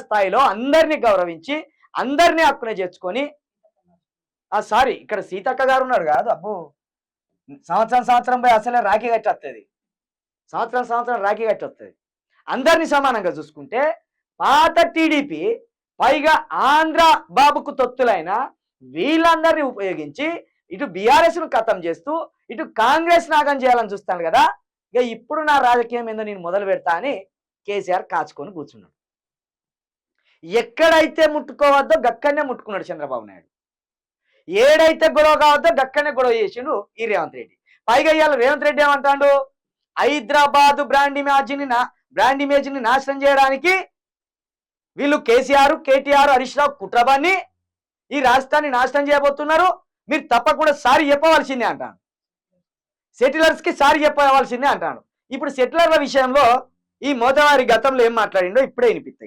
స్థాయిలో అందరినీ గౌరవించి అందరినీ హక్కున చేర్చుకొని సారీ ఇక్కడ సీతక్క గారు ఉన్నారు కాదు అబ్బో సంవత్సరం పోయి అసలే రాఖీ కట్టి వస్తుంది సంవత్సరం రాఖీ కట్టి వస్తుంది అందరినీ సమానంగా చూసుకుంటే పాత టీడీపీ పైగా ఆంధ్ర బాబుకు తొత్తులైన వీళ్ళందరినీ ఉపయోగించి ఇటు బీఆర్ఎస్ ను ఖతం చేస్తూ ఇటు కాంగ్రెస్ నాగం చేయాలని చూస్తాను కదా ఇక ఇప్పుడు నా రాజకీయం ఏందో నేను మొదలు పెడతా అని కేసీఆర్ కాచుకొని కూర్చున్నాడు. ఎక్కడైతే ముట్టుకోవద్దో గక్కడనే ముట్టుకున్నాడు చంద్రబాబు నాయుడు. ఏడైతే గొడవ కావద్దో గక్కడనే గొడవ చేసిండు ఈ రేవంత్ రెడ్డి. పైగా ఇవాళ రేవంత్ రెడ్డి ఏమంటాడు, హైదరాబాద్ బ్రాండ్ ఇమేజ్ని నాశనం చేయడానికి వీళ్ళు కేసీఆర్ కేటీఆర్ హరీష్ రావు కుట్రబాన్ని ఈ రాష్ట్రాన్ని నాశనం చేయబోతున్నారు, మీరు తప్పకుండా సారీ చెప్పవలసిందే అంటాను. సెటిలర్స్కి సారీ చెప్పవలసిందే అంటాను. ఇప్పుడు సెటిలర్ల విషయంలో ఈ మోదవారి గతంలో ఏం మాట్లాడిండో ఇప్పుడే వినిపిస్తాయి.